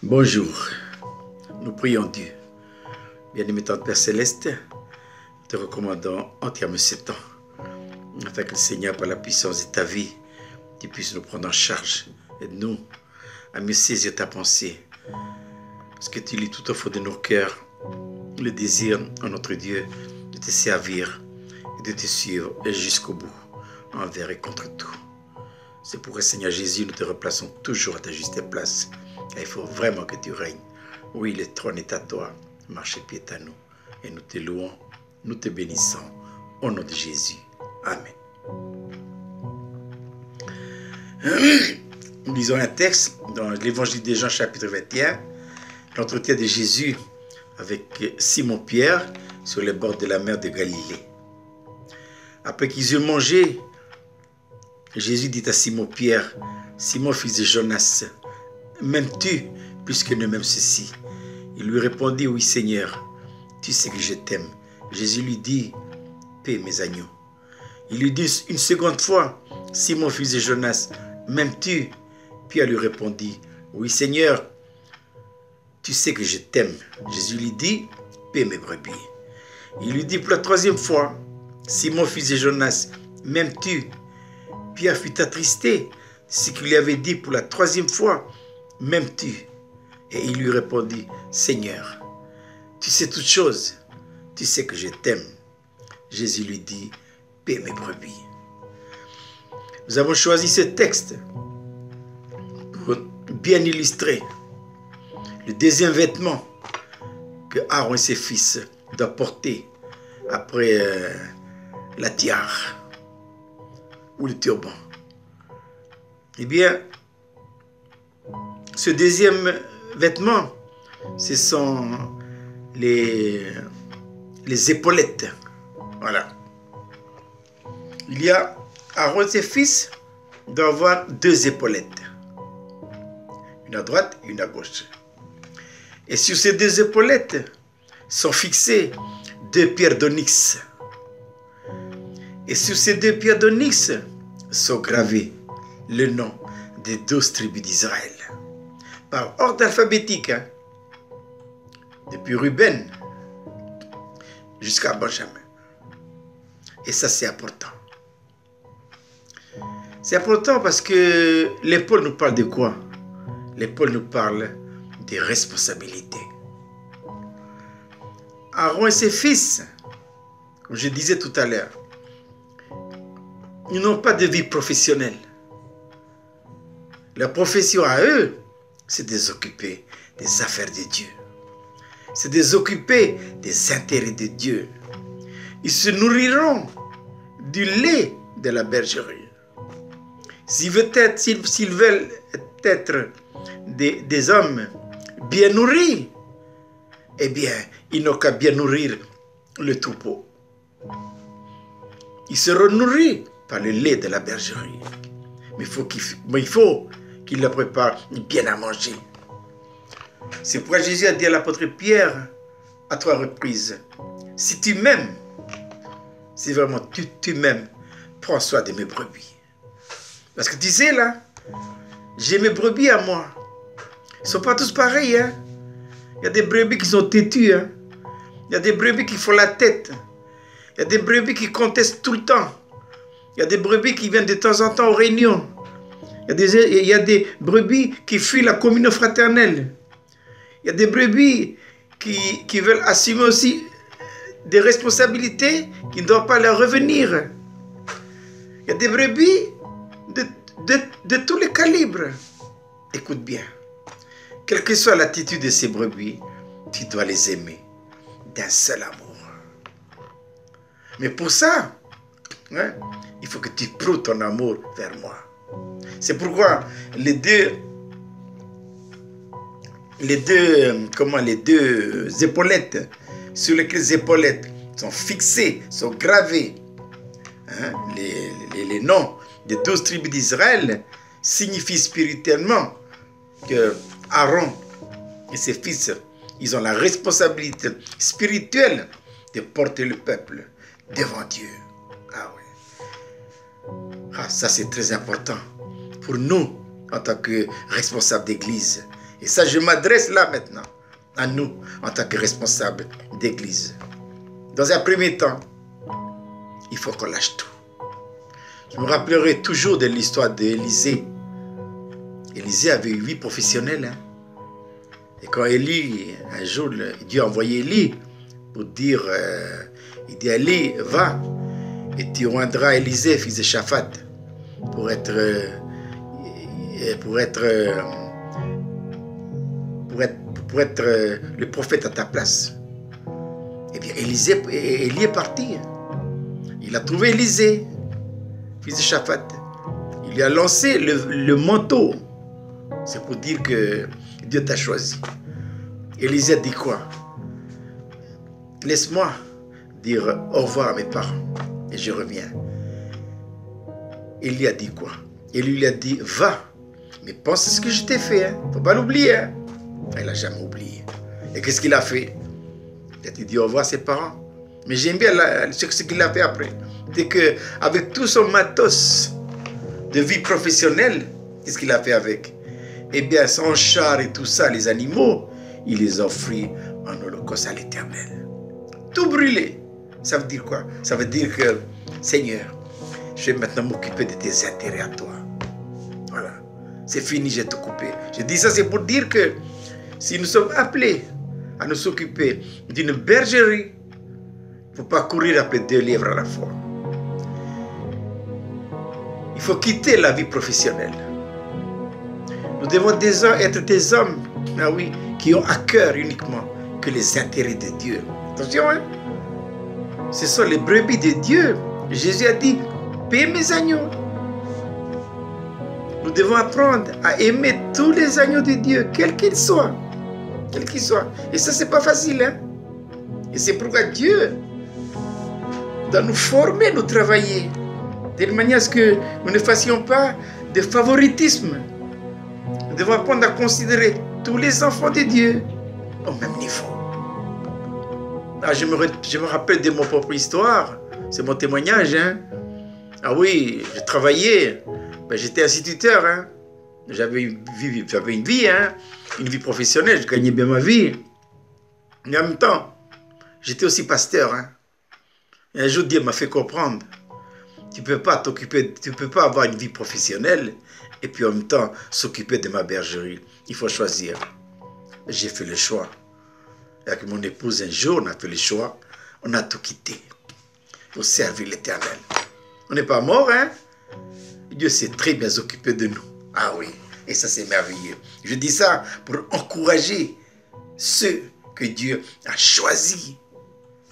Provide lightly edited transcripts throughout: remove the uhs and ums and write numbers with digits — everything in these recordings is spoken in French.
Bonjour, nous prions Dieu. Bien-aimé Tante Père Céleste, nous te recommandons entièrement ce temps, afin que le Seigneur, par la puissance de ta vie, tu puisses nous prendre en charge. Aide-nous à mieux saisir ta pensée, parce que tu lis tout au fond de nos cœurs le désir en notre Dieu de te servir et de te suivre jusqu'au bout, envers et contre tout. C'est pourquoi, Seigneur Jésus, nous te replaçons toujours à ta juste place. Car il faut vraiment que tu règnes. Oui, le trône est à toi. Marche pied à nous. Et nous te louons, nous te bénissons. Au nom de Jésus. Amen. Nous lisons un texte dans l'évangile de Jean chapitre 21. L'entretien de Jésus avec Simon-Pierre sur les bords de la mer de Galilée. Après qu'ils eurent mangé, Jésus dit à Simon-Pierre, « Simon, fils de Jonas, m'aimes-tu plus que ne m'aime ceci ?» Il lui répondit, « Oui, Seigneur, tu sais que je t'aime. » Jésus lui dit, « Paix mes agneaux. » Il lui dit une seconde fois, « Simon, fils de Jonas, m'aimes-tu » Pierre lui répondit, « Oui, Seigneur, tu sais que je t'aime. » Jésus lui dit, « Paix mes brebis. » Il lui dit pour la troisième fois, « Simon, fils de Jonas, m'aimes-tu » Pierre fut attristé, ce qu'il lui avait dit pour la troisième fois, « M'aimes-tu » Et il lui répondit, « Seigneur, tu sais toutes choses, tu sais que je t'aime. » Jésus lui dit, « Paix mes brebis. » Nous avons choisi ce texte pour bien illustrer le deuxième vêtement que Aaron et ses fils doivent porter après la tiare ou le turban. Eh bien, ce deuxième vêtement, ce sont les épaulettes. Voilà. Il y a Aaron et ses fils doivent avoir deux épaulettes. Une à droite et une à gauche. Et sur ces deux épaulettes sont fixées deux pierres d'onyx. Et sur ces deux pierres d'onyx sont gravés le nom des 12 tribus d'Israël. Par ordre alphabétique, hein, depuis Ruben jusqu'à Benjamin. Et ça, c'est important. C'est important parce que l'épaule nous parle de quoi? L'épaule nous parle des responsabilités. Aaron et ses fils, comme je disais tout à l'heure, ils n'ont pas de vie professionnelle. La profession à eux, c'est de s'occuper des affaires de Dieu. C'est de s'occuper des intérêts de Dieu. Ils se nourriront du lait de la bergerie. S'ils veulent être des hommes bien nourris, eh bien, ils n'ont qu'à bien nourrir le troupeau. Ils seront nourris par le lait de la bergerie. Mais il faut qu'il leur prépare bien à manger. C'est pourquoi Jésus a dit à l'apôtre Pierre à 3 reprises, « Si tu m'aimes, si vraiment tu m'aimes, prends soin de mes brebis. » Parce que tu sais là, j'ai mes brebis à moi. Ils ne sont pas tous pareils. Hein? Il y a des brebis qui sont têtues. Hein? Il y a des brebis qui font la tête. Il y a des brebis qui contestent tout le temps. Il y a des brebis qui viennent de temps en temps aux réunions. Il y a des brebis qui fuient la communion fraternelle. Il y a des brebis qui veulent assumer aussi des responsabilités qui ne doivent pas leur revenir. Il y a des brebis de tous les calibres. Écoute bien. Quelle que soit l'attitude de ces brebis, tu dois les aimer d'un seul amour. Mais pour ça, hein, il faut que tu prouves ton amour vers moi. C'est pourquoi les deux épaulettes, sur lesquelles les épaulettes sont fixées, sont gravées, hein, les noms des 12 tribus d'Israël signifient spirituellement que Aaron et ses fils, ils ont la responsabilité spirituelle de porter le peuple devant Dieu. Ah oui. Ah, ça c'est très important pour nous en tant que responsables d'église Et ça, je m'adresse là maintenant à nous en tant que responsables d'église. Dans un premier temps, il faut qu'on lâche tout. Je me rappellerai toujours de l'histoire d'Élisée. Élisée avait 8 professionnels. Hein. Et quand Élie, un jour, Dieu a envoyé Élie pour dire, il dit, Élie, va, et tu rendras Élisée, fils de Shaphat, pour être le prophète à ta place. Eh bien, Élie est parti. Il a trouvé Élisée, fils de Shaphat. Il lui a lancé le manteau. C'est pour dire que Dieu t'a choisi. Élisée a dit quoi? Laisse-moi dire au revoir à mes parents et je reviens. Élie a dit quoi? Élie lui a dit, va, mais pense à ce que je t'ai fait. Hein. Faut pas l'oublier. Hein. Il n'a jamais oublié. Et qu'est-ce qu'il a fait? Il a dit au revoir à ses parents. Mais j'aime bien ce qu'il a fait après. C'est qu'avec tout son matos de vie professionnelle, qu'est-ce qu'il a fait avec? Eh bien, son char et tout ça, les animaux, il les offrit en holocauste à l'Éternel. Tout brûlé. Ça veut dire quoi? Ça veut dire que, Seigneur, je vais maintenant m'occuper de tes intérêts à toi. Voilà. C'est fini, j'ai tout coupé. Je dis ça, c'est pour dire que si nous sommes appelés à nous occuper d'une bergerie, il ne faut pas courir après 2 lièvres à la fois. Il faut quitter la vie professionnelle. Nous devons être des hommes, ah oui, qui ont à cœur uniquement que les intérêts de Dieu. Attention, hein? Ce sont les brebis de Dieu. Jésus a dit, paix mes agneaux. Nous devons apprendre à aimer tous les agneaux de Dieu, quels qu'ils soient. Quels qu'ils soient. Et ça, c'est pas facile. Hein? Et c'est pourquoi Dieu doit nous former, nous travailler. De manière à ce que nous ne fassions pas de favoritisme. Nous devons apprendre à considérer tous les enfants de Dieu au même niveau. Ah, je me rappelle de mon propre histoire. C'est mon témoignage. Hein? Ah oui, j'ai travaillé. Ben, j'étais instituteur. Hein? J'avais une vie, hein? Une vie professionnelle. Je gagnais bien ma vie. Mais en même temps, j'étais aussi pasteur. Hein? Et un jour, Dieu m'a fait comprendre. Tu ne peux pas t'occuper, tu ne peux pas avoir une vie professionnelle et puis en même temps s'occuper de ma bergerie. Il faut choisir. J'ai fait le choix. Et avec mon épouse, un jour, on a fait le choix. On a tout quitté pour servir l'Éternel. On n'est pas mort, hein? Dieu s'est très bien occupé de nous. Ah oui, et ça c'est merveilleux. Je dis ça pour encourager ceux que Dieu a choisis.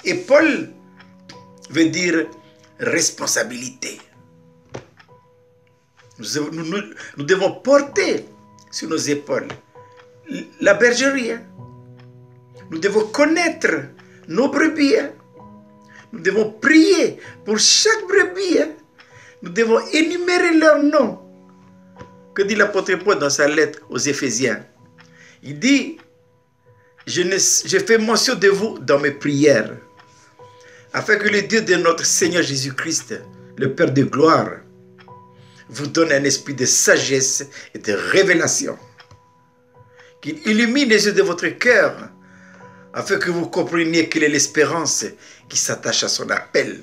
Et Paul veut dire responsabilité. Nous devons porter sur nos épaules la bergerie. Hein? Nous devons connaître nos brebis. Hein? Nous devons prier pour chaque brebis. Hein? Nous devons énumérer leurs noms. Que dit l'apôtre Paul dans sa lettre aux Éphésiens? Il dit, je fais mention de vous dans mes prières, afin que le Dieu de notre Seigneur Jésus-Christ, le Père de gloire, vous donne un esprit de sagesse et de révélation, qu'il illumine les yeux de votre cœur, afin que vous compreniez quelle est l'espérance qui s'attache à son appel.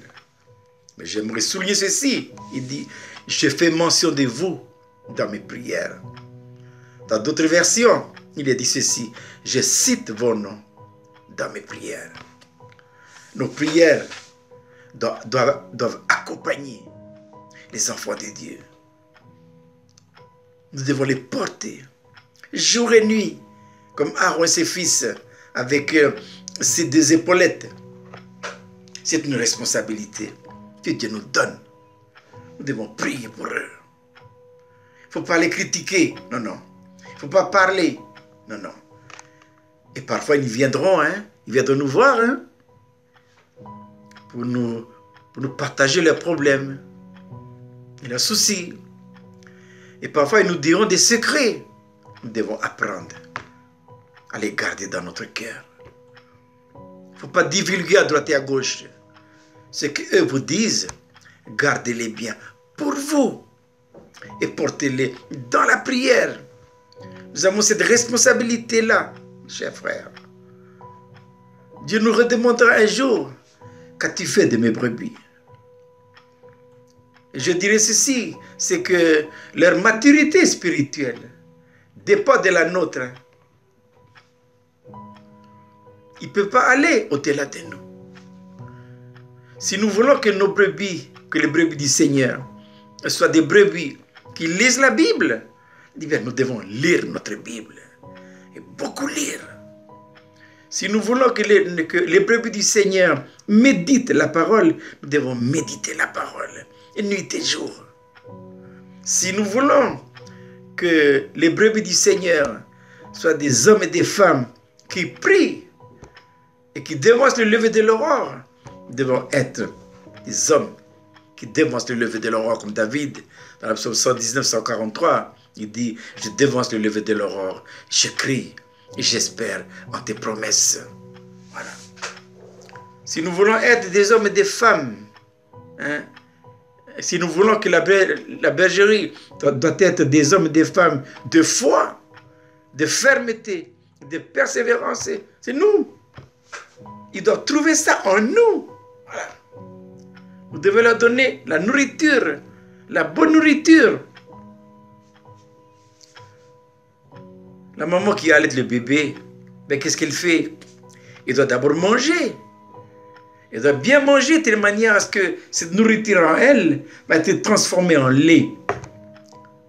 Mais j'aimerais souligner ceci. Il dit, je fais mention de vous dans mes prières. Dans d'autres versions, il est dit ceci, je cite vos noms dans mes prières. Nos prières doivent accompagner les enfants de Dieu. Nous devons les porter jour et nuit, comme Aaron et ses fils, avec ses 2 épaulettes. C'est une responsabilité que Dieu nous donne. Nous devons prier pour eux. Il ne faut pas les critiquer. Non, non. Il ne faut pas parler. Non, non. Et parfois, ils viendront, hein. Ils viendront nous voir, hein, pour nous partager leurs problèmes et leurs soucis. Et parfois, ils nous diront des secrets. Nous devons apprendre à les garder dans notre cœur. Il ne faut pas divulguer à droite et à gauche. Ce qu'eux vous disent, gardez-les bien pour vous et portez-les dans la prière Nous avons cette responsabilité-là, chers frères. Dieu nous redemandera un jour, qu'as-tu fait de mes brebis? Et je dirais ceci, c'est que leur maturité spirituelle dépend de la nôtre. Ils ne peuvent pas aller au-delà de nous. Si nous voulons que nos brebis, que les brebis du Seigneur, soient des brebis qui lisent la Bible, nous devons lire notre Bible. Et beaucoup lire. Si nous voulons que les brebis du Seigneur méditent la parole, nous devons méditer la parole, et nuit et jour. Si nous voulons que les brebis du Seigneur soient des hommes et des femmes qui prient et qui démontrent le lever de l'aurore, nous devons être des hommes qui démontrent le lever de l'aurore, comme David, dans le psaume 119, 143, il dit, je démontre le lever de l'aurore, je crie et j'espère en tes promesses. Voilà. Si nous voulons être des hommes et des femmes, si nous voulons que la bergerie doit être des hommes et des femmes de foi, de fermeté, de persévérance, c'est nous. Ils doivent trouver ça en nous. Voilà. Vous devez leur donner la nourriture, la bonne nourriture. La maman qui allait le bébé, qu'est-ce qu'elle fait? Elle doit d'abord manger. Elle doit bien manger de telle manière à ce que cette nourriture en elle va être transformée en lait.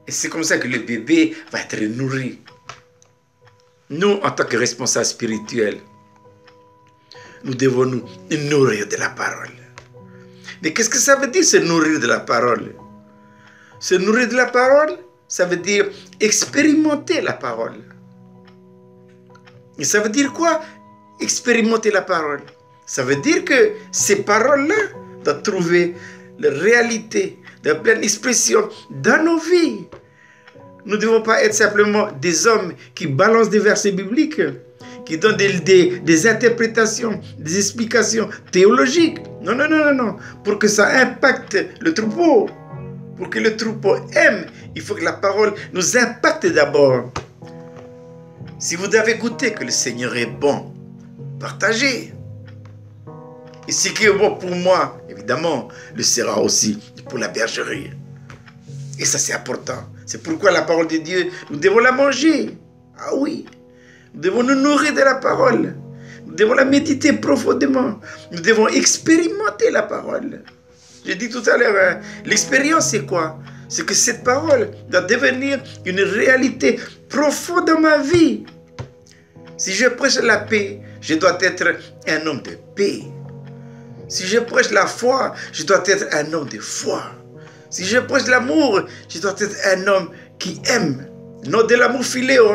Et c'est comme ça que le bébé va être nourri. Nous, en tant que responsables spirituels, nous devons nous nourrir de la parole. Mais qu'est-ce que ça veut dire, se nourrir de la parole? Se nourrir de la parole, ça veut dire expérimenter la parole. Et ça veut dire quoi? Expérimenter la parole. Ça veut dire que ces paroles-là doivent trouver la réalité, la pleine expression dans nos vies. Nous ne devons pas être simplement des hommes qui balancent des versets bibliques, qui donnent des interprétations, des explications théologiques. Non, non, non, non, non. Pour que ça impacte le troupeau, pour que le troupeau aime, il faut que la parole nous impacte d'abord. Si vous avez goûté que le Seigneur est bon, partagez. Et ce qui est bon pour moi, évidemment, le sera aussi pour la bergerie. Et ça, c'est important. C'est pourquoi la parole de Dieu, nous devons la manger. Ah oui. Nous devons nous nourrir de la parole. Nous devons la méditer profondément. Nous devons expérimenter la parole. J'ai dit tout à l'heure, l'expérience, c'est quoi? C'est que cette parole doit devenir une réalité profonde dans ma vie. Si je prêche la paix, je dois être un homme de paix. Si je prêche la foi, je dois être un homme de foi. Si je prêche l'amour, je dois être un homme qui aime. Non de l'amour filéo,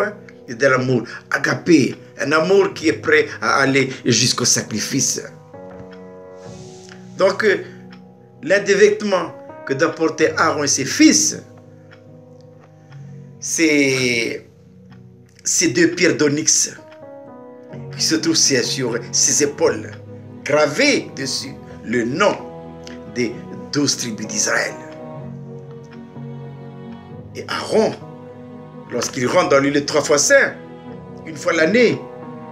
mais de l'amour agapé. Un amour qui est prêt à aller jusqu'au sacrifice. Donc, l'un des vêtements que doivent porter Aaron et ses fils, c'est ces deux pierres d'onyx qui se trouvent sur ses épaules, gravées dessus le nom des 12 tribus d'Israël. Et Aaron, lorsqu'il rentre dans l'île 3 fois saint, une fois l'année,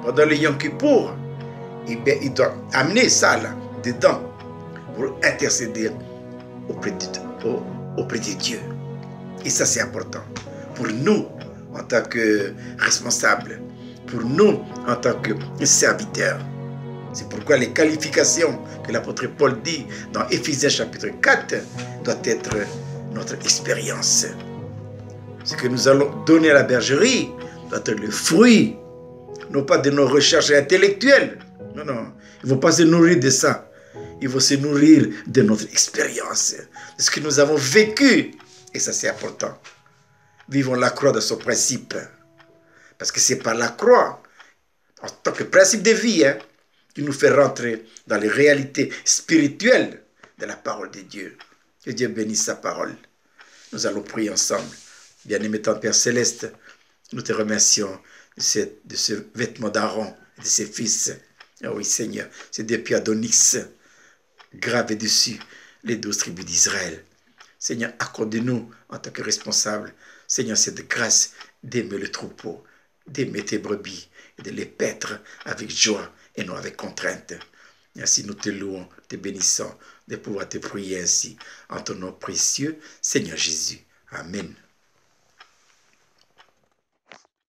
pendant le Yom Kippour, il doit amener ça là, dedans, pour intercéder auprès de Dieu. Et ça, c'est important. Pour nous, en tant que responsables, pour nous, en tant que serviteurs. C'est pourquoi les qualifications que l'apôtre Paul dit dans Éphésiens chapitre 4 doivent être notre expérience. Ce que nous allons donner à la bergerie doit être le fruit, non pas de nos recherches intellectuelles. Non, non, il ne faut pas se nourrir de ça. Il faut se nourrir de notre expérience, de ce que nous avons vécu. Et ça, c'est important. Vivons la croix de son principe. Parce que c'est par la croix, en tant que principe de vie, qui nous fait rentrer dans les réalités spirituelles de la parole de Dieu. Que Dieu bénisse sa parole. Nous allons prier ensemble. Bien-aimé ton Père Céleste, nous te remercions de ce vêtement d'Aaron et de ses fils. Ah oui, Seigneur, c'est des pierres d'onyx gravées dessus, les 12 tribus d'Israël. Seigneur, accorde-nous en tant que responsables, Seigneur, cette grâce d'aimer le troupeau, d'aimer tes brebis et de les paître avec joie et non avec contrainte. Ainsi nous te louons, te bénissons de pouvoir te prier ainsi en ton nom précieux, Seigneur Jésus. Amen.